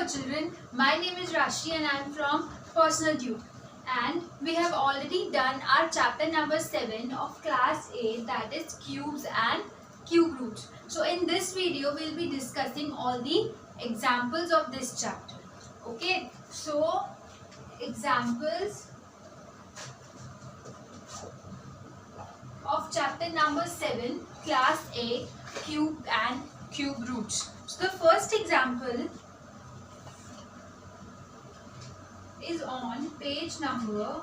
Hello children, my name is Rashi and I am from Personal Tube, and we have already done our chapter number 7 of class 8, that is cubes and cube roots. So in this video we will be discussing all the examples of this chapter. Okay, so examples of chapter number 7 class 8 cube and cube roots. So the first example is on page number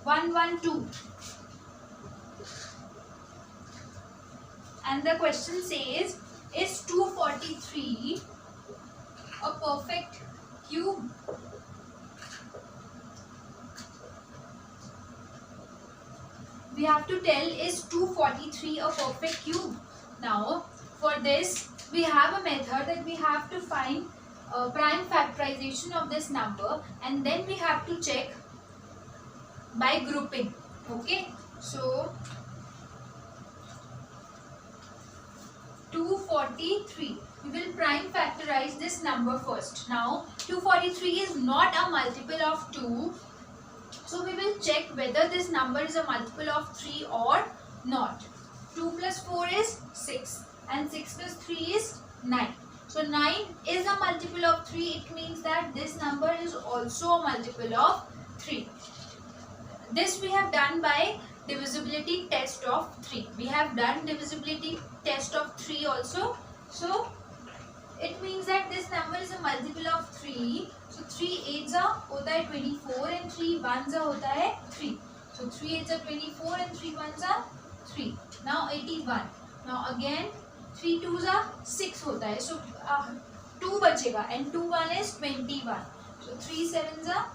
112, and the question says, is 243 a perfect cube? We have to tell, is 243 a perfect cube? Now for this we have a method that we have to find prime factorization of this number, and then we have to check by grouping. Okay, so 243, we will prime factorize this number first. Now 243 is not a multiple of 2, so we will check whether this number is a multiple of 3 or not. 2 plus 4 is 6 and 6 plus 3 is 9. So 9 is a multiple of 3. It means that this number is also a multiple of 3. This we have done by divisibility test of 3. We have done divisibility test of 3 also. So it means that this number is a multiple of 3. So 3 8s होता है 24 and 3 1s होता है 3. So 3 8s are 24 and 3 1s are 3. Now 81. Now again 3 2s are 6 होता है. So 2 बचेगा and 2 1 is 21. So 3 7s are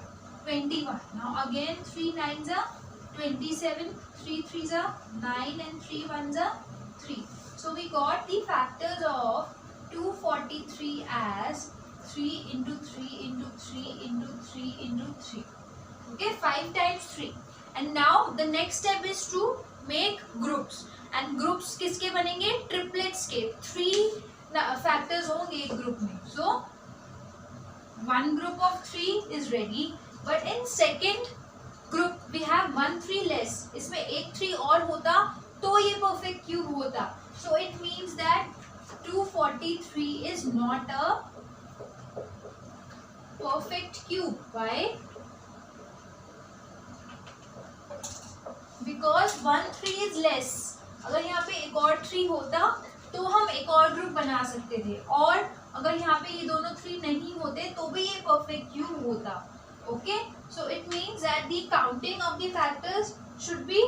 21. Now again 3 9s are 27. 3 3s are 9 and 3 1s are 3. So we got the factors of 243 as 3 into 3 into 3 into 3 into 3. Okay, 5 times 3. And now the next step is to make groups. And groups किसके बनेंगे? Triplets के. 3 factors होंगे एक group में. So one group of 3 is ready. But in second group we have 1 3 less. इसमें एक 3 और होता तो ये perfect cube होता. So it means that 243 is not a perfect cube. Why? Because 1 3 is less. अगर यहाँ पे एक और 3 होता तो हम एक और ग्रुप बना सकते थे, और अगर यहाँ पे ये दोनों 3 नहीं होते तो भी ये परफेक्ट क्यूब होता. Okay, so it means that the counting of the factors should be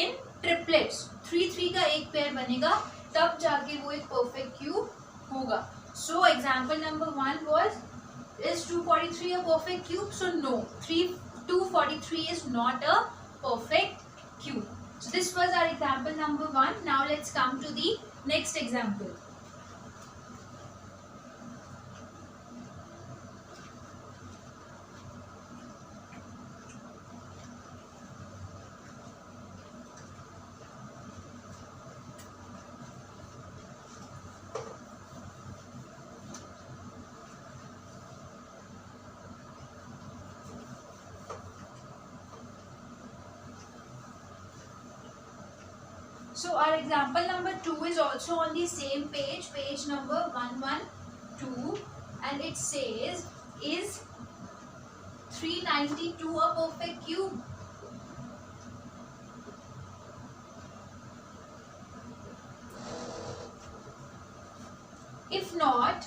in triplets. 3 3 का एक पेयर बनेगा तब जाके वो एक परफेक्ट क्यूब होगा. So example number 1 was, is 243 a perfect cube? So no, 243 is not a perfect cube. So this was our example number 1. Now let's come to the next example. So our example number 2 is also on the same page, page number 112, and it says, is 392 a perfect cube? If not,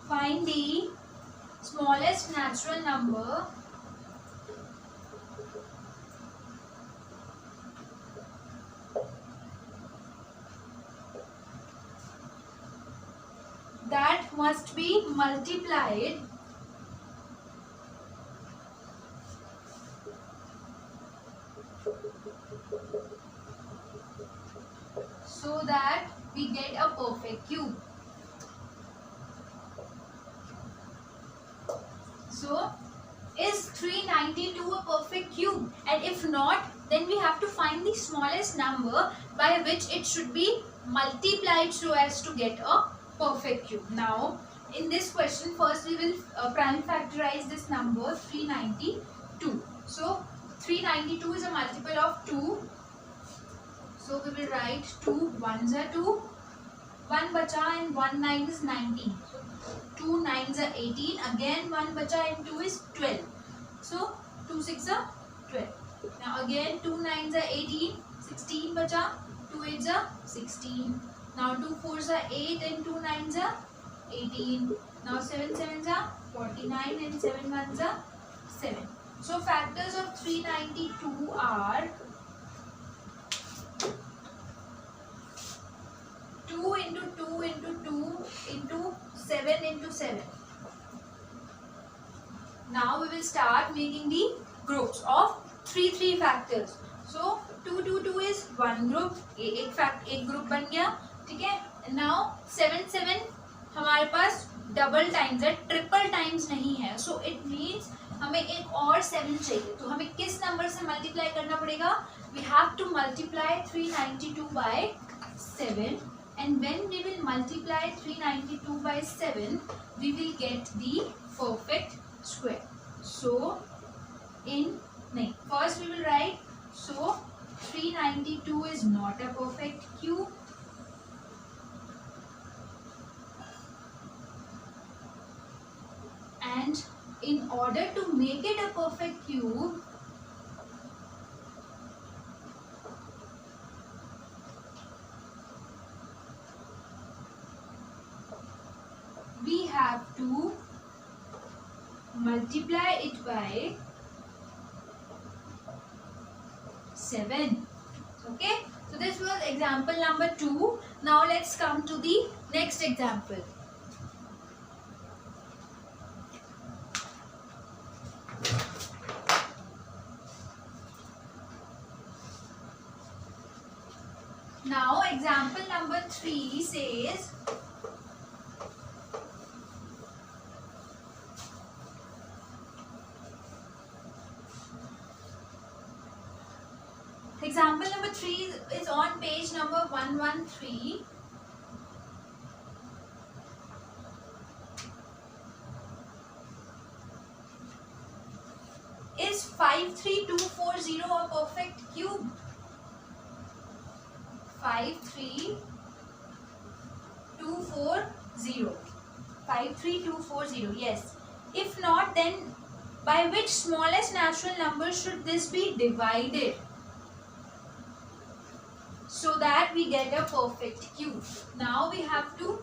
find the smallest natural number that must be multiplied so that we get a perfect cube. So is 392 a perfect cube? And if not, then we have to find the smallest number by which it should be multiplied so as to get a perfect cube. Now in this question, first we will prime factorize this number 392. So 392 is a multiple of 2. So we will write 2 1s are 2, 1 bacha and 1 9 is 19. So 2 9s are 18. Again 1 bacha and 2 is 12. So 2 6 are 12. Now again 2 9s are 18. 16 bacha, 2 8s are 16. Now 2 4s are 8 and 2 9s are 18. Now 7 7s are 49 and 7 1s are 7. So factors of 392 are 2 into 2 into 2 into 7 into 7. Now we will start making the groups of 3 factors. So 2 2 2 is one group, एक group बन गया, ठीक है. Now 7 7 हमारे पास double times है, triple times नहीं है. So it means हमें एक और 7 चाहिए. तो हमें किस नंबर से मल्टीप्लाई करना पड़ेगा? We have to multiply 392 by 7. And when we will multiply 392 by 7, we will get the perfect square. So first we will write, so 392 is not a perfect cube. And in order to make it a perfect cube, we have to multiply it by 7. Okay, so this was example number 2. Now let's come to the next example. Now example number 3 says example number 3 is on page number 113. Is 53240 a perfect cube? 53240. 53240, yes. If not, then by which smallest natural number should this be divided so that we get a perfect cube? Now we have to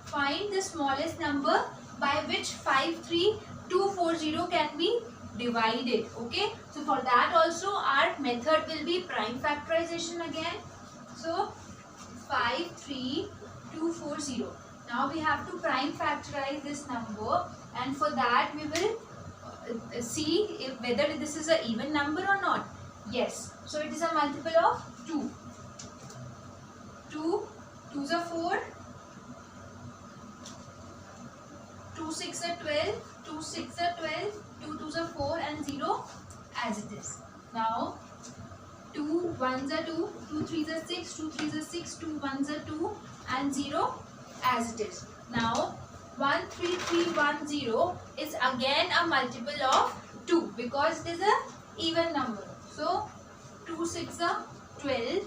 find the smallest number by which 53240 can be divided. Okay, so for that also our method will be prime factorization again. So 53240. Now we have to prime factorize this number, and for that we will see if whether this is an even number or not. Yes, so it is a multiple of 2. 2 2s are 4, 2 6 are 12, 2 6 are 12, 2 2s are 4 and 0 as it is. Now 2 1s are 2, 2 3s are 6, 2 3s are 6, 2 1s are 2 and 0 as it is. Now 13310 is again a multiple of 2 because it is a even number. So 2 6 are 12,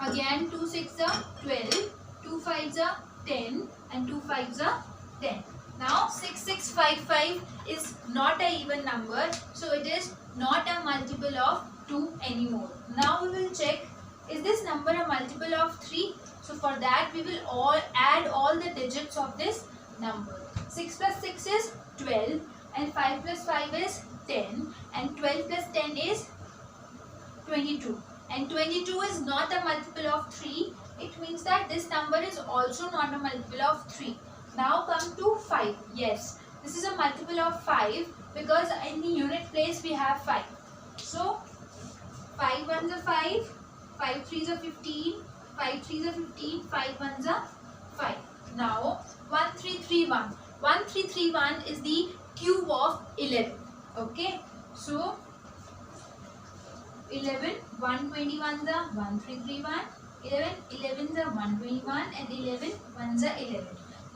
again 2 6 are 12, 2 5s are 10 and 2 5s are 10. Now 6655 is not a even number, so it is not a multiple of 2 anymore. Now we will check, is this number a multiple of 3? So for that we will add all the digits of this number. 6 plus 6 is 12 and 5 plus 5 is 10 and 12 plus 10 is 22. And 22 is not a multiple of 3. It means that this number is also not a multiple of 3. Now come to 5. Yes, this is a multiple of 5 because in the unit place we have 5. So 5 1s are 5, 5 3s are 15, 5 3s are 15, 5 1s are 5. Now 1331. 1331 is the cube of 11. Okay, so 11, 121 the 1331, 11, 11 the 121 and 11, 1 the 11.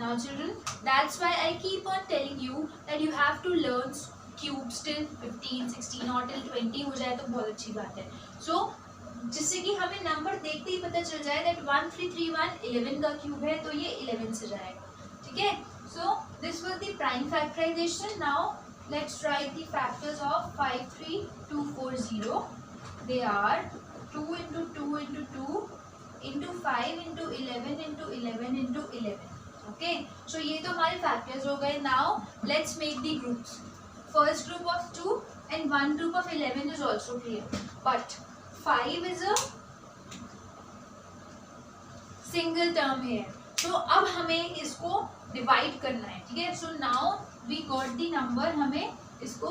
Now children, that's why I keep on telling you that you have to learn cubes till 15, 16 or till 20 हो जाए तो बहुत अच्छी बात है. So जिससे कि हमें नंबर देखते ही पता चल जाए that 1331 11 का क्यूब है तो ये 11 से जाएगा. ठीक है. So this was the prime factorization. Now let's write the factors of 53240. They are 2 into 2 into 2 into 5 into 11 into 11 into 11. Okay. So ये तो हमारे factors हो गए. Now let's make the groups. First group of 2 and one group of 11 is also clear. But 5 is a single term here. तो अब हमें इसको divide करना है. ठीक है. So now we got the number. हमें इसको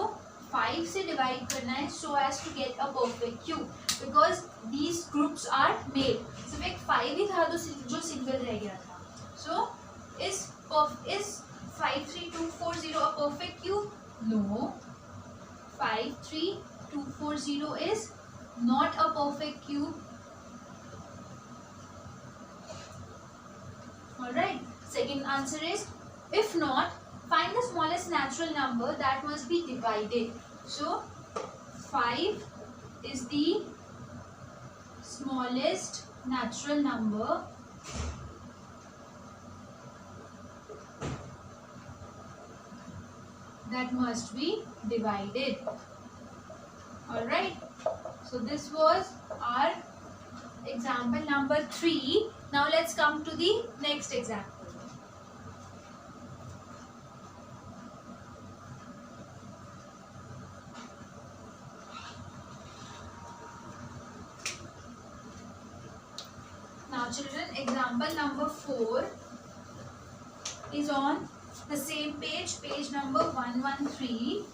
5 से डिवाइड करना है so as to get a perfect cube because these groups are made. सिर्फ एक 5 ही था जो सिंगल रह गया था. So is 53240 a perfect cube? No. 53240 is not a perfect cube. Alright. Second answer is, if not, find the smallest natural number that must be divided. So 5 is the smallest natural number that must be divided. Alright. So this was our example number 3. Now let's come to the next example. Now children, example number 4 is on the same page, page number 113.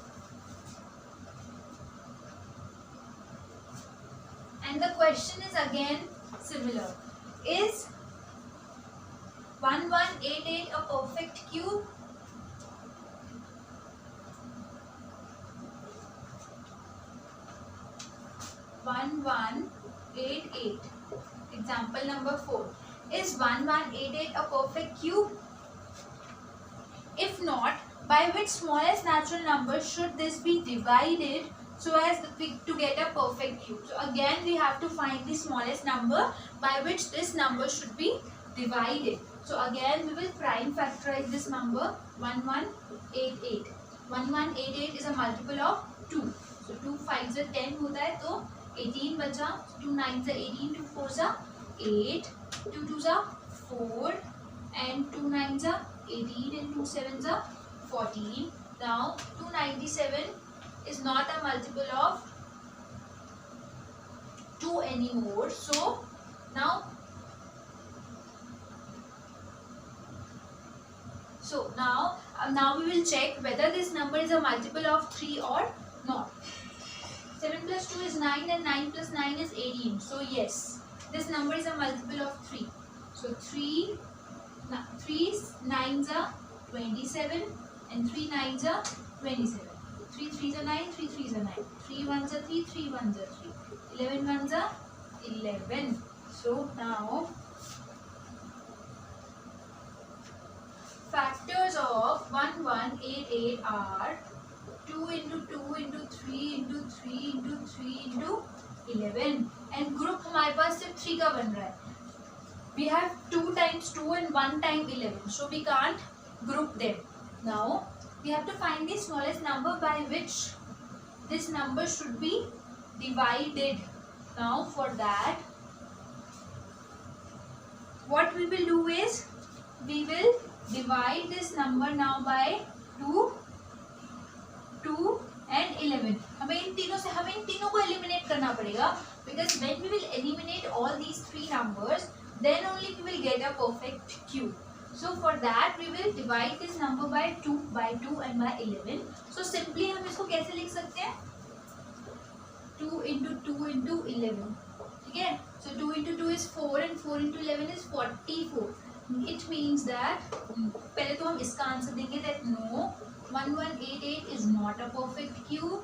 And the question is again similar. Is 1188 a perfect cube? Example number 4. Is 1188 a perfect cube? If not, by which smallest natural number should this be divided so as to get a perfect cube? So again we have to find the smallest number by which this number should be divided. So again we will prime factorize this number 1188. 1188 is a multiple of 2. So 2 5s are 10 होता है तो 18 बचा. 2 9s are 18, 2 4s are 8, 2 2s are 4 and 2 9s are 18 and 2 7s are 14. Now 297 is not a multiple of 2 anymore. So now we will check whether this number is a multiple of 3 or not. 7 plus 2 is 9 and 9 plus 9 is 18. So yes, this number is a multiple of 3. So 3 9s are 27 and 3 9s are 27. 3 3s are 9, 3 3s are 9. 3 1s are 3, 3 1s are 3. 11 1s are 11. So now factors of 1188 are 2 into 2 into 3 into 3 into 3 into 11 and group हमारे पास सिर्फ 3 का बन रहा है. We have 2 times 2 and 1 time 11, so we can't group them. Now we have to find the smallest number by which this number should be divided. Now for that, what we will do is we will divide this number now by 2 and 11. हमें इन तीनों को eliminate करना पड़ेगा because when we will eliminate all these 3 numbers, then only we will get a perfect cube. So for that we will divide this number by 2 and by 11. So simply हम इसको कैसे लिख सकते हैं? 2 into 2 into 11. ठीक है? So 2 into 2 is 4 and 4 into 11 is 44. It means that पहले तो हम इसका आंसर देंगे that no, 1188 is not a perfect cube.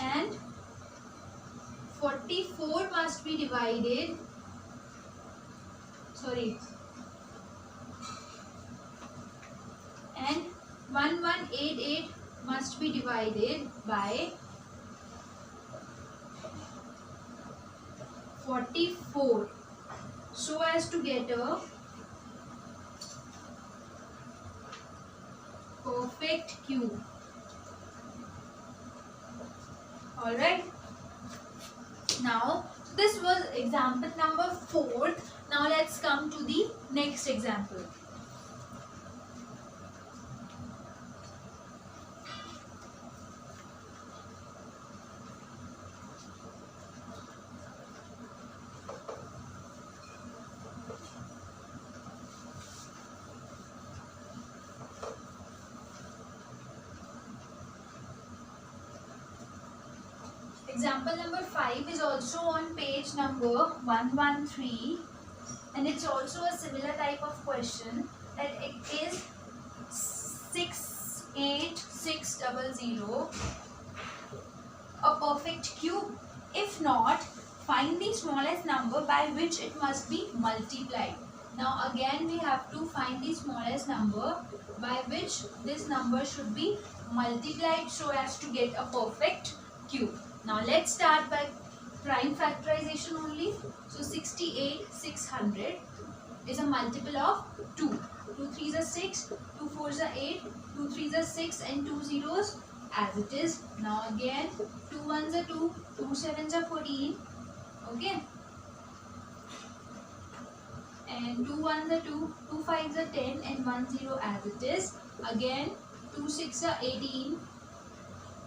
and 44 must be divided, and 1188 must be divided by 44 so as to get a perfect cube. Alright. Now this was example number 4. Now let's come to the next example. Example number 5 is also on page number 113, and it's also a similar type of question, that it is 68600 a perfect cube. If not, find the smallest number by which it must be multiplied. Now again we have to find the smallest number by which this number should be multiplied so as to get a perfect cube. Now let's start by prime factorization only. So 68600 is a multiple of 2. 2 3s are 6, 2 4s are 8, 2 3s are 6 and 2 zeros as it is. Now again 2 1s are 2, 2 7s are 14. Okay. And 2 1s are 2, 2 5s are 10 and 1 0 as it is. Again 2 6 are 18.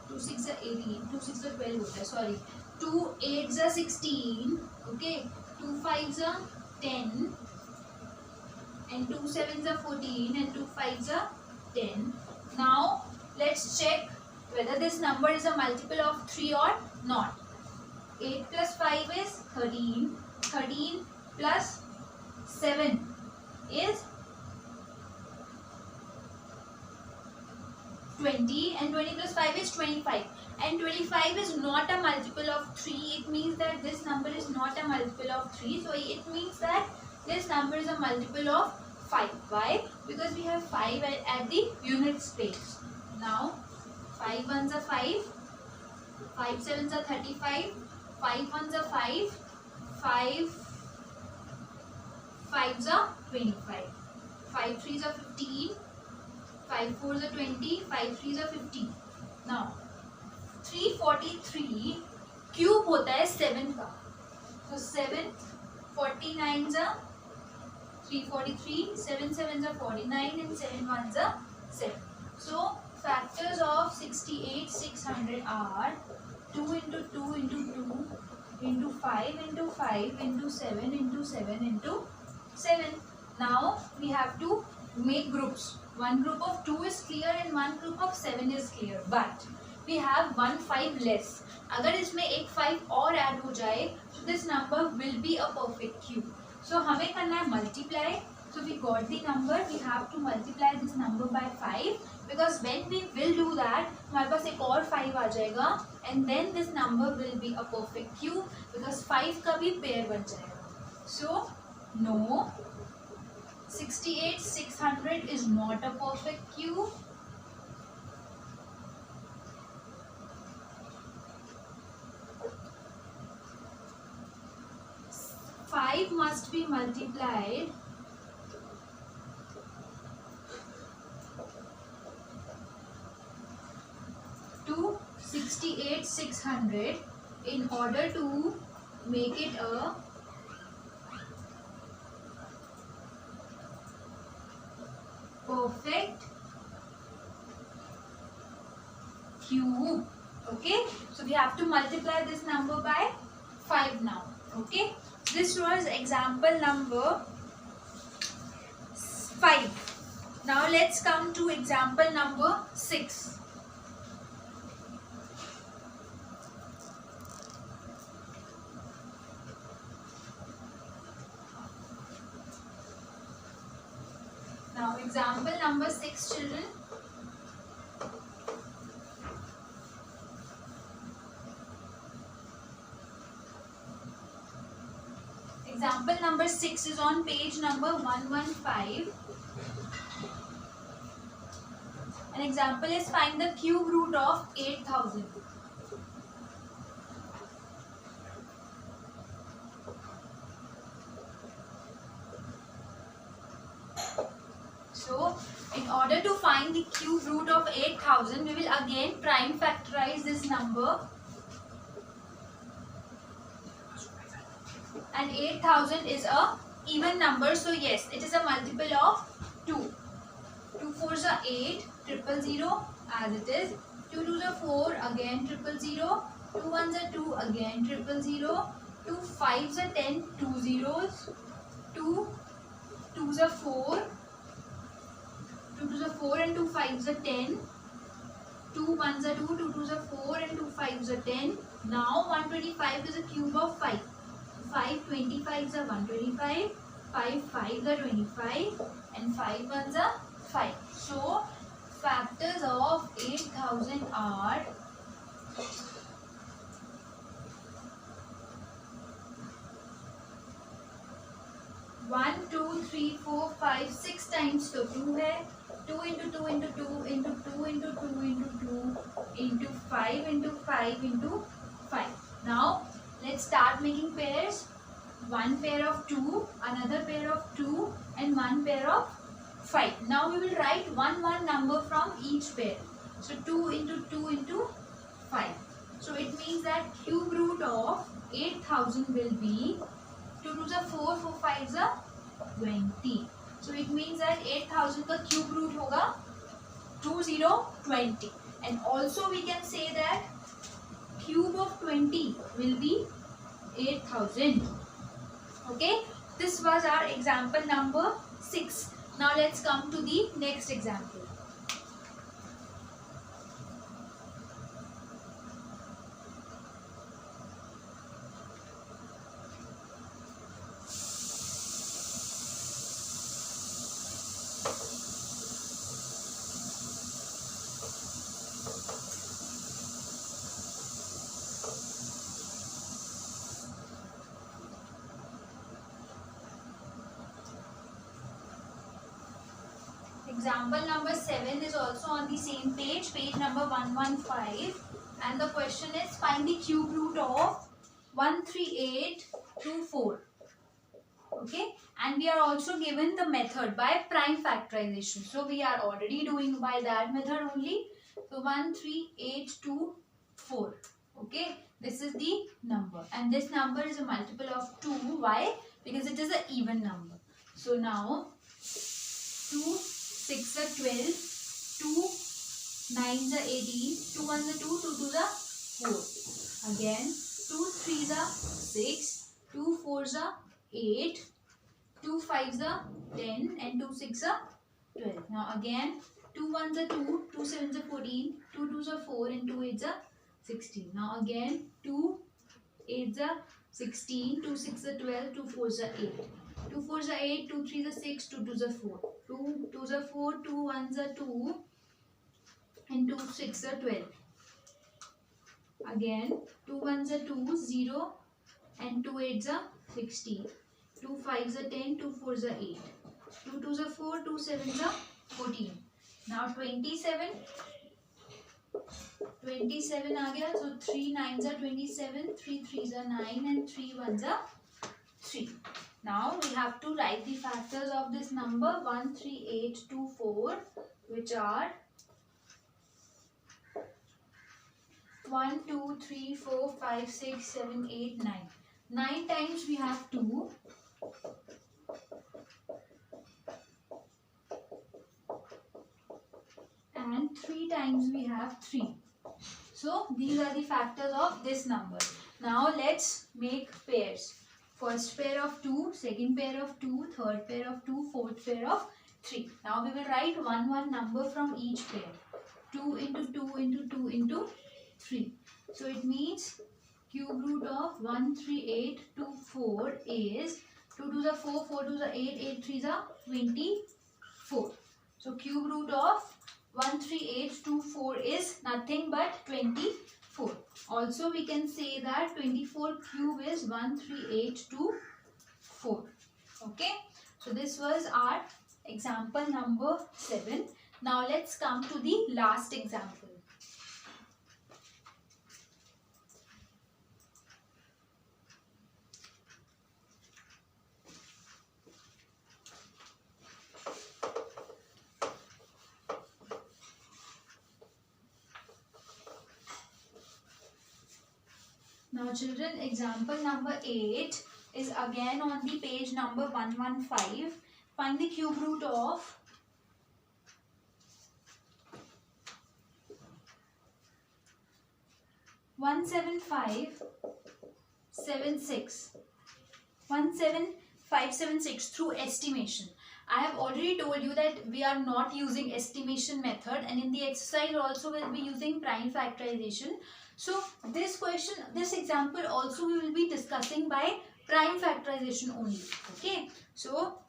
2 6 are 18, 2 6 are 12 होता है, sorry. 2 8s are 16, okay. 2 5s are 10, and 2 7s are 14, and 2 5s are 10. Now let's check whether this number is a multiple of 3 or not. 8 plus 5 is 13. 13 plus 7 is 20, and 20 plus 5 is 25, and 25 is not a multiple of 3. It means that this number is not a multiple of 3. So it means that this number is a multiple of 5. Why? Because we have 5 at the units place. Now 5 1s are 5, 5 7s are 35, 5 1s are 5, 5 5s are 25, 5 3s are 15, 5 4s are 20, 5 3s are 50. Now 343 cube होता है 7 का. So 7 49s are 343, 7 7s are 49 and 7 1s are 7. So factors of 68600 are 2 into 2 into 2 into 5 into 5 into 7 into 7 into 7. Now we have to make groups. One group of 2 is clear and one group of 7 is clear, but we have 1 5 less. अगर इसमें एक 5 और add हो जाए, so this number will be a perfect cube. So हमें करना है multiply. So we got the number. We have to multiply this number by 5, because when we will do that, हमारे पास एक और 5 आ जाएगा, and then this number will be a perfect cube, because 5 का भी pair बन जाएगा. So no, 68600 is not a perfect cube. Five must be multiplied to 68600 in order to make it a perfect cube. Okay, so we have to multiply this number by 5 now. Okay, this was example number 5. Now let's come to example number 6. Now example number 6, children. Example number 6 is on page number 115. An example is find the cube root of 8000. So, in order to find the cube root of 8000, we will again prime factorize this number. And 8000 is a even number, so yes, it is a multiple of 2. 2 4s are 8, 000 as it is. 2 2s are 4, again 000. 2 1s are 2, again 000. 2 5s are 10, 2 zeros. 2 2s are 4. 2 2s are 4 and 2 5s are 10. 2 1s are 2, 2 2s are 4 and 2 5s are 10. Now 125 is a cube of 5. 5 25s are 125. 5 5s are 25 and 5 1s are 5. So factors of 8000 are 1 2 3 4 5 6 times तो 2 है. 2 into 2 into 2 into 2 into 2 into 2 into 5 into 5 into 5. Now let's start making pairs. One pair of 2, another pair of 2 and one pair of 5. Now we will write one number from each pair. So 2 into 2 into 5. So it means that cube root of 8000 will be 2 2s are 4, 4 5s are 20. So it means that 8000 का cube root होगा 2020. And also we can say that cube of 20 will be 8000. Okay, this was our example number 6. Now let's come to the next example. Example number 7 is also on the same page, page number 115, and the question is find the cube root of 13824. Okay, and we are also given the method by prime factorization. So we are already doing by that method only. So 13824. Okay, this is the number, and this number is a multiple of 2. Why? Because it is an even number. So now 2 6 are 12, 2 9s are 18, 2 1s are 2, 2 2s are 4. Again 2 3s are 6, 2 4s are 8, 2 5s are 10 and 2 6 are 12. Now again 2 1s are 2, 2 7s are 14, 2 2s are 4 and 2 8s are 16. Now again 2 8s are 16, 2 6 are 12, 2 4s are 8. 2 4s are 8, 2 3s are 6, 2 2s are 4. 2 2s are 4, 2 1s are 2 and 2 6 are 12. Again 2 1s are 2, 0 and 2 8s are 16. 2 5s are 10, 2 4s are 8. 2 2s are 4, 2 7s are 14. Now 27 आ गया. So 3 9s are 27, 3 3s are 9 and 3 1s are 3. Now we have to write the factors of this number 13824, which are 1 2 3 4 5 6 7 8 9. 9 times we have 2. And 3 times we have 3. So these are the factors of this number. Now let's make pairs. First pair of 2, second pair of 2, third pair of 2, fourth pair of 3. Now we will write one number from each pair. 2 into 2 into 2 into 3. So it means cube root of 13824 is 2 2s are 4, 4 2s are 8, 8 3s are 24. So cube root of 13824 is nothing but 24. Also we can say that 24 cube is 13824. 4. Okay, so this was our example number 7. Now let's come to the last example. Now children, example number 8 is again on the page number 115. Find the cube root of 17576 through estimation. I have already told you that we are not using estimation method, and in the exercise also we will be using prime factorization. So this question, this example also we will be discussing by prime factorization only. Okay, so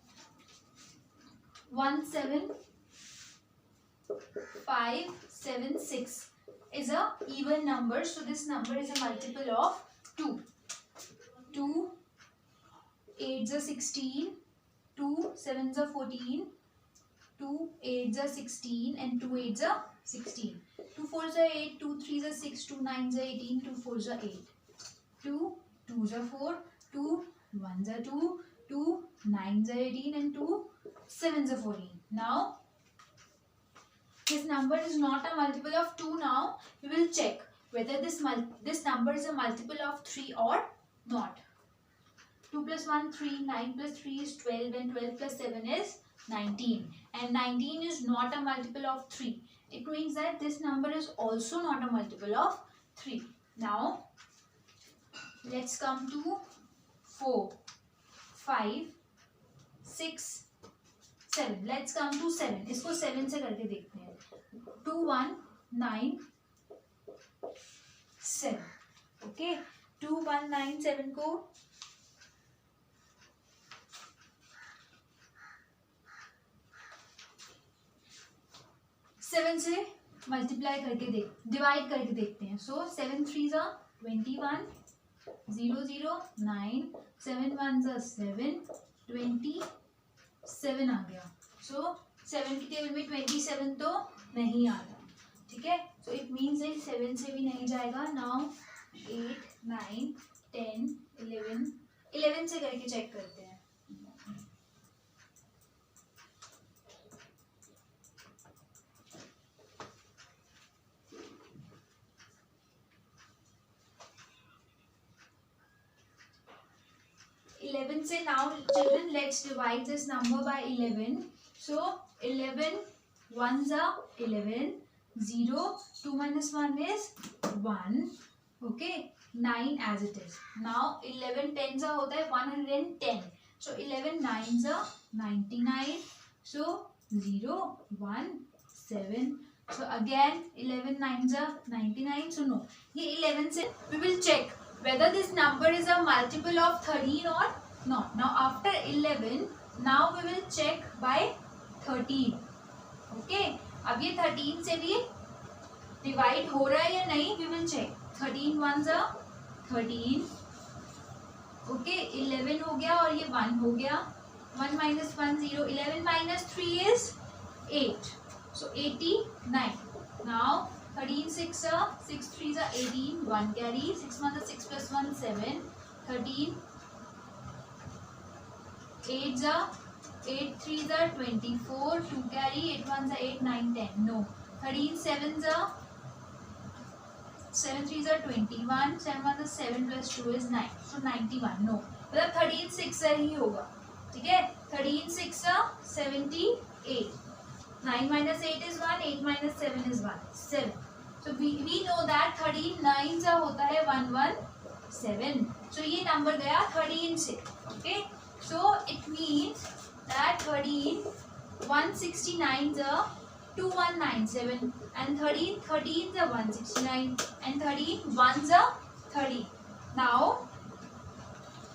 17576 is a even number, so this number is a multiple of 2. 2 8s are 16, 2 7s are 14, 2 8s are 16, and 2 8s are 16. 2 4s are 8, 2 3s are 6, 2 9s are 18, 2 4s are 8. 2 2s are 4, 2 1s are 2, 2 9s are 18, and 2 7s are 14. Now this number is not a multiple of 2. Now we will check whether this number is a multiple of 3 or not. 2 plus 1 3, 9 plus 3 is 12, and 12 plus 7 is 19, and 19 is not a multiple of 3. It means that this number is also not a multiple of 3. Now let's come to 4 5 6 7. Let's come to 7. इसको 7 से करके देखते हैं. 2 1 9 7. Okay, 2 1 9 7 को 7 से multiply करके divide करके देखते हैं. सो 7 3s are 21, 0 0 9, 7 1s are 7, 27 आ गया. सो 7 की टेबल में 27 तो नहीं आता. ठीक है, सो इट मीन्स 7 से भी नहीं जाएगा. नाउ 8 9 10 11 से करके चेक करते हैं. से now children let's divide this number by 11. So 11 1s are 11, 0 2 minus 1 is 1. Okay, 9 as it is. Now 11 10s are होता है 110. So 11 9s are 99. So 0 1 7. So again 11 9s are 99. So no, ये 11 से we will check whether this number is a multiple of 13 or not. Now after 11, now we will check by 13. Okay, अब ये 13 से भी divide हो रहा है या नहीं, we will check. 13 1s are 13. Okay, 11 हो गया और ये 1 हो गया. 1 minus 1 0. 11 minus 3 is 8. So 89. Now 13 6 are 6 3s are 18. 1 carry. 6 1 is 6 plus 1 7. 13 8s are 8 3s are 24. 2 carry. 8 1s are 8 9 10. No. 13 7s are 7 3s are 21. 7 1s is 7 plus 2 is 9. So 91. No. मतलब 13 6 ही होगा. ठीक है. 13 6 are 78. 9 minus 8 is 1. 8 minus 7 is 1. 7. So we know that 13 9s होता है 117. So ये number गया 13 से. Okay. So it means that 13 169s are 2197, and 13 13s are 169, and 13 1s are 30. Now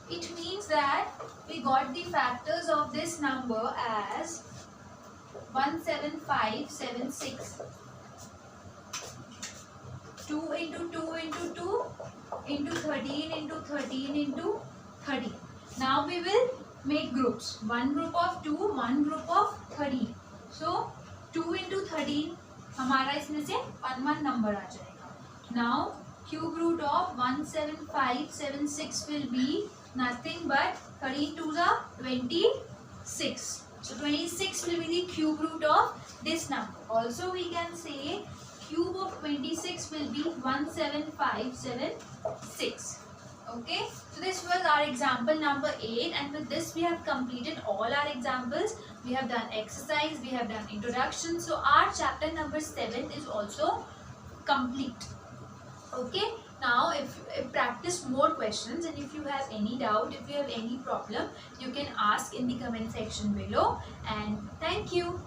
it means that we got the factors of this number as 17576. 2 into 2 into 2 into 13 into 13 into 30. Now we will make groups. One group of 2, one group of 13. So 2 into 13 हमारा इसमें से 1 number आ जाएगा. Now cube root of 17576 will be nothing but 13 to the 26. So 26 will be the cube root of this number. Also we can say cube of 26 will be 17576. Okay, so this was our example number 8, and with this we have completed all our examples. We have done exercise, we have done introduction, so our chapter number 7 is also complete. Okay, now if practice more questions, and if you have any doubt, if you have any problem, you can ask in the comment section below. And thank you.